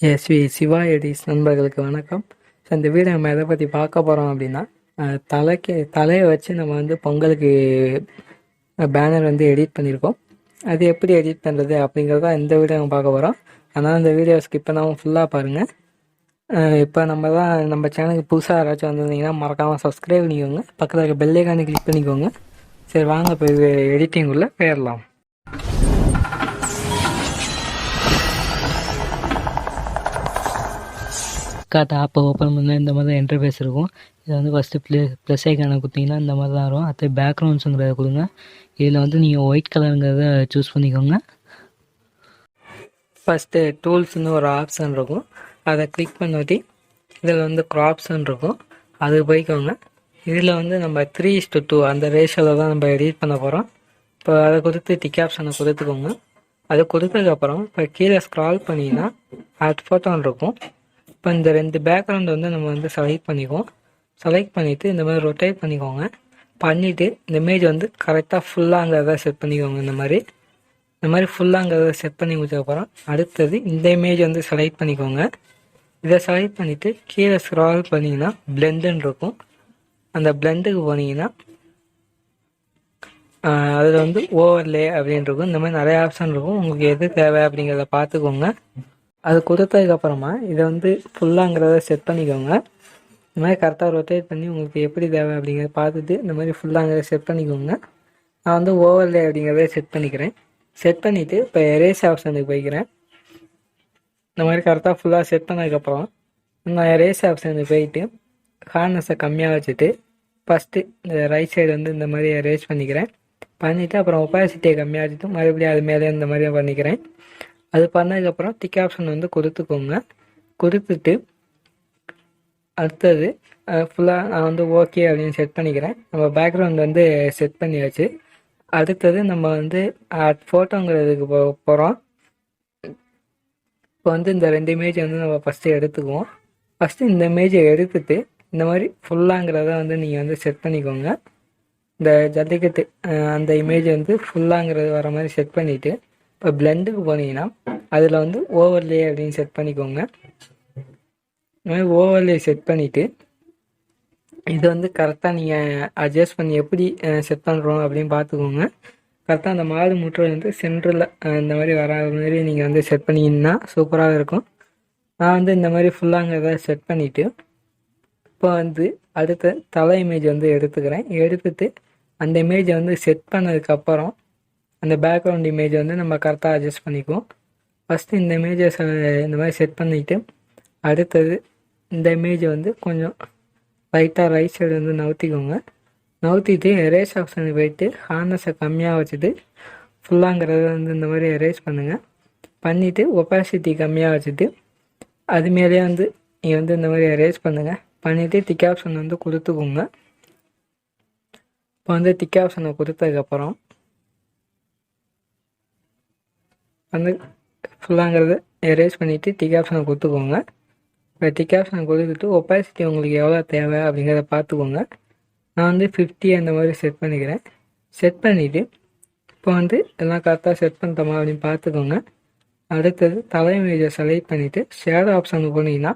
Svsivaeditz நண்பர்களுக்கு வணக்கம். So இந்த வீடியோ நம்ம எதை பற்றி பார்க்க போகிறோம் அப்படின்னா, தலையை வச்சு நம்ம வந்து பொங்கலுக்கு பேனர் வந்து எடிட் பண்ணியிருக்கோம். அது எப்படி எடிட் பண்ணுறது அப்படிங்கிறத இந்த வீடியோ நம்ம பார்க்க போகிறோம். அதனால் இந்த வீடியோ ஸ்கிப் பண்ணாமல் ஃபுல்லாக பாருங்கள். இப்போ நம்ம சேனலுக்கு புதுசாக யாராச்சும் வந்திருந்தீங்கன்னா மறக்காமல் சப்ஸ்கிரைப் பண்ணிக்கோங்க. பக்கத்தில் இருக்க பெல் ஐகானை கிளிக் பண்ணிக்கோங்க. சரி, வாங்க இப்போ எடிட்டிங்குள்ளே போயிடலாம். ஆப்பை ஓப்பன் பண்ணால் இந்த மாதிரி தான் இன்டர்ஃபேஸ் இருக்கும். இதை வந்து ஃபஸ்ட்டு ப்ளஸ் ஐக்கானை கொடுத்தீங்கன்னா இந்த மாதிரி தான் வரும். அது பேக்ரவுண்ட்ஸுங்கிறத கொடுங்க. இதில் வந்து நீங்கள் ஒயிட் கலருங்கிறத சூஸ் பண்ணிக்கோங்க. ஃபஸ்ட்டு டூல்ஸ்னு ஒரு ஆப்ஷன் இருக்கும், அதை கிளிக் பண்ணிட்டு இதில் வந்து க்ராப்ஷன் இருக்கும், அது போய்க்கோங்க. இதில் வந்து நம்ம 3:2 அந்த ரேஷியோவில் தான் நம்ம எடிட் பண்ண போகிறோம். இப்போ அதை கொடுத்து டிக் ஆப்ஷனை கொடுத்துக்கோங்க. அதை கொடுத்ததுக்கப்புறம் இப்போ கீழே ஸ்க்ரால் பண்ணிங்கன்னா ஆட் ஃபோட்டோன்னு இருக்கும். இப்போ இந்த 2 பேக்ரவுண்ட் வந்து நம்ம வந்து செலக்ட் பண்ணிவிட்டு இந்த மாதிரி ரொட்டேட் பண்ணிக்கோங்க. பண்ணிவிட்டு இந்த இமேஜ் வந்து கரெக்டாக ஃபுல்லாங்கிறத செட் பண்ணிக்கோங்க. இந்த மாதிரி ஃபுல்லாங்கிறத செட் பண்ணி முடிச்சதுக்கப்புறம் அடுத்தது இந்த இமேஜ் வந்து செலக்ட் பண்ணிக்கோங்க. இதை செலக்ட் பண்ணிவிட்டு கீழே ஸ்க்ரால் பண்ணிங்கன்னா பிளெண்டுன்னு இருக்கும். அந்த பிளெண்டுக்கு போனீங்கன்னா அதில் வந்து ஓவர்லே அப்படின்னு இருக்கும். இந்த மாதிரி நிறைய ஆப்ஷன் இருக்கும். உங்களுக்கு எது தேவை அப்படிங்கிறத பார்த்துக்கோங்க. அது கொடுத்ததுக்கப்புறமா இதை வந்து ஃபுல்லாங்கிறத செட் பண்ணிக்கோங்க. இந்த மாதிரி கரெக்டாக ரொட்டேட் பண்ணி உங்களுக்கு எப்படி தேவை அப்படிங்கிறத பார்த்துட்டு இந்த மாதிரி ஃபுல்லாங்கிறத செட் பண்ணிக்கோங்க. நான் வந்து ஓவர்லே அப்படிங்கிறத செட் பண்ணிக்கிறேன். செட் பண்ணிவிட்டு இப்போ எரேஸ் ஆப்ஷனுக்கு போய்க்கிறேன். இந்த மாதிரி கரெக்டாக ஃபுல்லாக செட் பண்ணதுக்கப்புறம் நான் எரேஸ் ஆப்ஷனுக்கு போயிட்டு ஹார்ட்னஸை கம்மியாக வச்சுட்டு ஃபஸ்ட்டு இந்த ரைட் சைடு வந்து இந்த மாதிரி எரேஸ் பண்ணிவிட்டு அப்புறம் ஒப்பாசிட்டியை கம்மியாக வச்சுட்டு மறுபடியும் அது மேலே இந்த மாதிரி பண்ணிக்கிறேன். அது பண்ணதுக்கப்புறம் டிக் ஆப்ஷன் வந்து கொடுத்துக்கோங்க. கொடுத்துட்டு அடுத்தது ஃபுல்லாக நான் வந்து ஓகே அப்படின்னு செட் பண்ணிக்கிறேன். நம்ம பேக்ரவுண்ட் வந்து செட் பண்ணியாச்சு. அடுத்தது நம்ம வந்து ஃபோட்டோங்கிறதுக்கு போகிறோம். இப்போ வந்து இந்த 2 இமேஜ் வந்து நம்ம ஃபஸ்ட்டு எடுத்துக்குவோம். ஃபஸ்ட்டு இந்த இமேஜை எடுத்துட்டு இந்த மாதிரி ஃபுல்லாங்கிறத வந்து நீங்கள் வந்து செட் பண்ணிக்கோங்க. இந்த ஜல்லிக்கட்டு அந்த இமேஜ் வந்து ஃபுல்லாங்கிறது வர மாதிரி செட் பண்ணிவிட்டு இப்போ பிளெண்டுக்கு போனீங்கன்னா அதில் வந்து ஓவர்லே அப்படின்னு செட் பண்ணிக்கோங்க. இந்த மாதிரி ஓவர்லே செட் பண்ணிவிட்டு இது வந்து கரெக்டாக நீங்கள் அட்ஜஸ்ட் பண்ணி எப்படி செட் பண்ணுறோம் அப்படின்னு பார்த்துக்கோங்க. கரெக்டாக அந்த மாடு முட்டை வந்து சென்டரில் இந்த மாதிரி வர மாதிரி நீங்கள் வந்து செட் பண்ணிங்கன்னா சூப்பராக இருக்கும். நான் வந்து இந்த மாதிரி ஃபுல்லாங்கிறத செட் பண்ணிவிட்டு இப்போ வந்து அடுத்த தலை இமேஜ் வந்து எடுத்துட்டு அந்த இமேஜை வந்து செட் பண்ணதுக்கப்புறம் அந்த பேக்ரவுண்ட் இமேஜ் வந்து நம்ம கரெக்டாக அட்ஜஸ்ட் பண்ணிக்குவோம். ஃபஸ்ட்டு இந்த இமேஜை இந்த மாதிரி செட் பண்ணிவிட்டு அடுத்தது இந்த இமேஜை வந்து கொஞ்சம் லைட்டாக ரைட் சைடு வந்து நவுத்திட்டு எரேஸ் ஆப்ஷனுக்கு போயிட்டு ஹார்ட்னஸை கம்மியாக வச்சுட்டு ஃபுல்லாங்கிறத வந்து இந்த மாதிரி எரேஸ் பண்ணுங்கள். பண்ணிவிட்டு ஒப்பாசிட்டி கம்மியாக வச்சுட்டு அது மேலேயே வந்து நீங்கள் வந்து இந்த மாதிரி எரேஸ் பண்ணுங்கள். பண்ணிவிட்டு டிக் ஆப்ஷன் வந்து கொடுத்துக்கோங்க. இப்போ வந்து டிக் ஆப்ஷனை கொடுத்ததுக்கப்புறம் வந்து ஃபுல்லாங்கிறத எரேஸ் பண்ணிவிட்டு டிக் ஆப்ஷனை கொடுத்துக்கோங்க. இப்போ டிக் ஆப்ஷனை கொடுத்துட்டு ஒப்பாசிட்டி உங்களுக்கு எவ்வளோ தேவை அப்படிங்கிறத பார்த்துக்கோங்க. நான் வந்து 50 அந்த மாதிரி செட் பண்ணிக்கிறேன். செட் பண்ணிவிட்டு இப்போ வந்து எல்லாம் கரெக்டாக செட் பண்ணிட்டோமா அப்படின்னு பார்த்துக்கோங்க. அடுத்தது தலை இமேஜை செலக்ட் பண்ணிவிட்டு ஷேடோ ஆப்ஷனுக்கு போனீங்கன்னா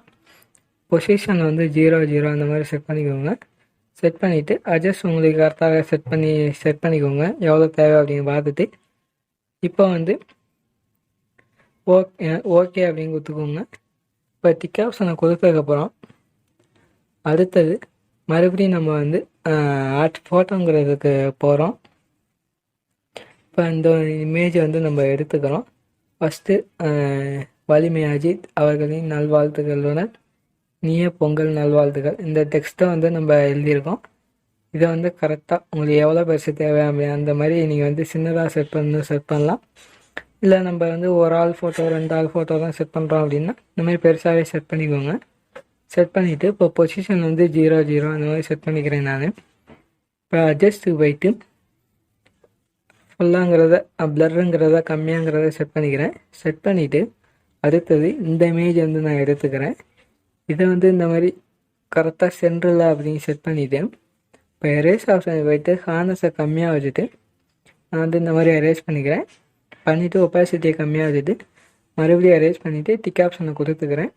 பொசிஷன் வந்து 0 அந்த மாதிரி செட் பண்ணிக்கோங்க. செட் பண்ணிவிட்டு அட்ஜஸ்ட் உங்களுக்கு கரெக்டாக செட் பண்ணிக்கோங்க எவ்வளோ தேவை அப்படின்னு பார்த்துட்டு இப்போ வந்து ஓகே அப்படின்னு கொடுத்துக்கோங்க. இப்போ டிக் ஆப்ஷனை கொடுத்ததுக்கப்புறம் அடுத்தது மறுபடியும் நம்ம வந்து ஃபோட்டோங்கிறதுக்கு போகிறோம். இப்போ இந்த இமேஜை வந்து நம்ம எடுத்துக்கிறோம். ஃபஸ்ட்டு வலிமை அஜித் அவர்களின் நல்வாழ்த்துக்களுடன் நீயே பொங்கல் நல்வாழ்த்துக்கள் இந்த டெக்ஸ்ட்டை வந்து நம்ம எழுதியிருக்கோம். இதை வந்து கரெக்டாக உங்களுக்கு எவ்வளோ பெருசு தேவை அந்த மாதிரி நீங்கள் வந்து சின்னதாக செட் பண்ணலாம். இல்லை நம்ம வந்து ஒரு ஆள் ஃபோட்டோ 2 ஆள் ஃபோட்டோ தான் செட் பண்ணுறோம் அப்படின்னா இந்த மாதிரி பெருசாகவே செட் பண்ணிக்கோங்க. செட் பண்ணிவிட்டு இப்போ பொசிஷன் வந்து 0 அந்த மாதிரி செட் பண்ணிக்கிறேன் நான். இப்போ அட்ஜஸ்ட்டுக்கு போயிட்டு ஃபுல்லாங்கிறத பிளருங்கிறத கம்மியாங்கிறத செட் பண்ணிக்கிறேன். செட் பண்ணிவிட்டு அடுத்தது இந்த இமேஜ் வந்து நான் எடுத்துக்கிறேன். இதை வந்து இந்த மாதிரி கரெக்டாக சென்டரில் அப்படின்னு செட் பண்ணிவிட்டேன். இப்போ எரேஸ் ஆப்ஷனுக்கு போயிட்டு ஹார்ட்னஸை கம்மியாக வச்சுட்டு நான் வந்து இந்த மாதிரி எரேஸ் பண்ணிக்கிறேன். பண்ணிவிட்டு ஒப்பாசிட்டியை கம்மியாக வச்சுட்டு மறுபடியும் அரேஞ்ச் பண்ணிவிட்டு டிக் ஆப்ஷனை கொடுத்துக்கிறேன்.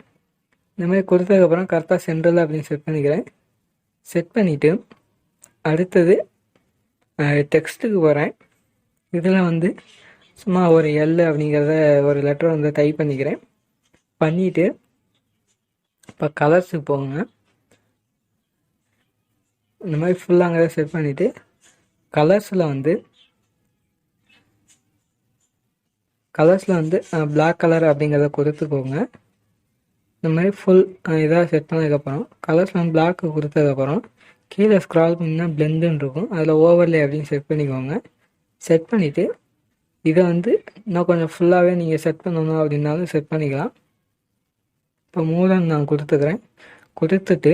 இந்த மாதிரி கொடுத்ததுக்கப்புறம் கரெக்டாக சென்ட்ரல் அப்படின்னு செட் பண்ணிக்கிறேன். செட் பண்ணிவிட்டு அடுத்தது டெக்ஸ்ட்டுக்கு போகிறேன். இதில் வந்து சும்மா ஒரு எல் அப்படிங்கிறத ஒரு லெட்டர் வந்து டைப் பண்ணிக்கிறேன். பண்ணிவிட்டு இப்போ கலர்ஸுக்கு போங்க. இந்த மாதிரி ஃபுல்லாங்கிறத செட் பண்ணிவிட்டு கலர்ஸில் வந்து பிளாக் கலர் அப்படிங்கிறத கொடுத்துக்கோங்க. இந்த மாதிரி ஃபுல் இதாக செட் பண்ணதுக்கப்புறம் கலர்ஸில் வந்து பிளாக்கு கொடுத்ததுக்கப்புறம் கீழே ஸ்க்ரால் பண்ணிங்கன்னா பிளெண்டுன்னு இருக்கும், அதில் ஓவர்லே அப்படின்னு செட் பண்ணிக்கோங்க. செட் பண்ணிவிட்டு இதை வந்து இன்னும் கொஞ்சம் ஃபுல்லாகவே நீங்கள் செட் பண்ணணும் அப்படின்னாலும் செட் பண்ணிக்கலாம். இப்போ மூலம் நான் கொடுத்துக்கிறேன். கொடுத்துட்டு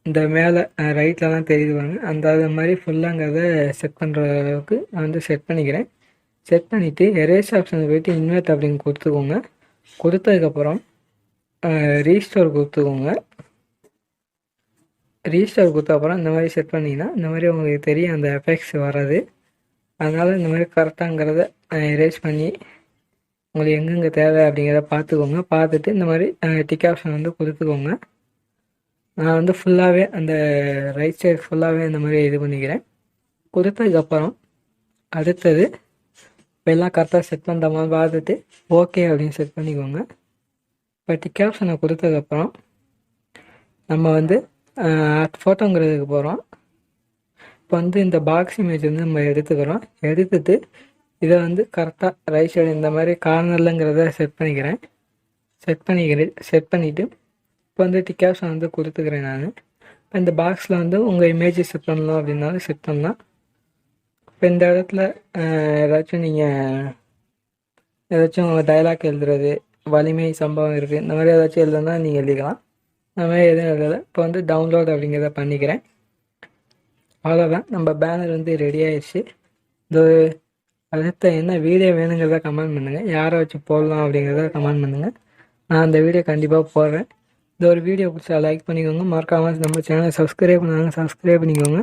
இந்த மேலே ரைட்லலாம் தெரியுது பாருங்க, அது மாதிரி ஃபுல்லாங்கிறத செட் பண்ணுற அளவுக்கு நான் வந்து செட் பண்ணிக்கிறேன். செட் பண்ணிவிட்டு எரேஸ் ஆப்ஷனை போய்ட்டு இன்வெர்ட் அப்படின்னு கொடுத்துக்கோங்க. கொடுத்ததுக்கப்புறம் ரீஸ்டோர் கொடுத்துக்கோங்க. ரீஸ்டோர் கொடுத்த அப்புறம் இந்த மாதிரி செட் பண்ணிங்கன்னா இந்த மாதிரி உங்களுக்கு தெரியும் அந்த எஃபெக்ட்ஸ் வராது. அதனால் இந்த மாதிரி கரெக்டாங்கிறத எரேஸ் பண்ணி உங்களுக்கு எங்கெங்கே தேவை அப்படிங்கிறத பார்த்துக்கோங்க. பார்த்துட்டு இந்த மாதிரி டிக் ஆப்ஷன் வந்து கொடுத்துக்கோங்க. நான் வந்து ஃபுல்லாகவே அந்த ரைட் சைடு ஃபுல்லாகவே இந்த மாதிரி இது பண்ணிக்கிறேன். கொடுத்ததுக்கப்புறம் அடுத்தது இப்போ எல்லாம் கரெக்டாக செட் பண்ணுற மாதிரி பார்த்துட்டு ஓகே அப்படின்னு செட் பண்ணிக்கோங்க. இப்போ டிக் ஆப்ஷனை கொடுத்ததுக்கப்புறம் நம்ம வந்து ஃபோட்டோங்கிறதுக்கு போகிறோம். இப்போ வந்து இந்த பாக்ஸ் இமேஜ் வந்து நம்ம எடுத்துக்கிறோம். எடுத்துட்டு இதை வந்து கரெக்டாக ரைட் சைடு இந்த மாதிரி கார்னர்லங்கிறத செட் பண்ணிக்கிறேன். செட் பண்ணிவிட்டு இப்போ வந்து டிக் ஆப்ஷன் வந்து கொடுத்துக்கிறேன் நான். இப்போ இந்த பாக்ஸில் வந்து உங்கள் இமேஜை செட் பண்ணலாம் அப்படின்னாலும் செட் பண்ணலாம். இப்போ இந்த இடத்துல ஏதாச்சும் டைலாக் எழுதுறது, வலிமை சம்பவம் இருக்குது, இந்த மாதிரி ஏதாச்சும் எழுதுனா நீங்கள் எழுதிக்கலாம். அந்த மாதிரி எதுவும் எழுதலை. இப்போ வந்து டவுன்லோட் அப்படிங்கிறத பண்ணிக்கிறேன். அவ்வளோதான், நம்ம பேனர் வந்து ரெடி ஆயிடுச்சு. இந்த அடுத்த என்ன வீடியோ வேணுங்கிறத கமெண்ட் பண்ணுங்கள். யாரை வச்சு போடலாம் அப்படிங்கிறத கமெண்ட் பண்ணுங்கள். நான் அந்த வீடியோ கண்டிப்பாக போடுறேன். இந்த ஒரு வீடியோ பிடிச்சா லைக் பண்ணிக்கோங்க. மறக்காமல் நம்ம சேனலை சப்ஸ்கிரைப் பண்ணிக்கோங்க.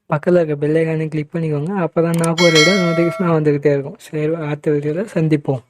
பக்கத்தில் இருக்க பெல் ஐகானை கிளிக் பண்ணிக்கோங்க. அப்போ தான் நான் போகிற நோட்டிஃபிகேஷனாக வந்துக்கிட்டே இருக்கும். சரி, அடுத்த வீடியோவில் சந்திப்போம்.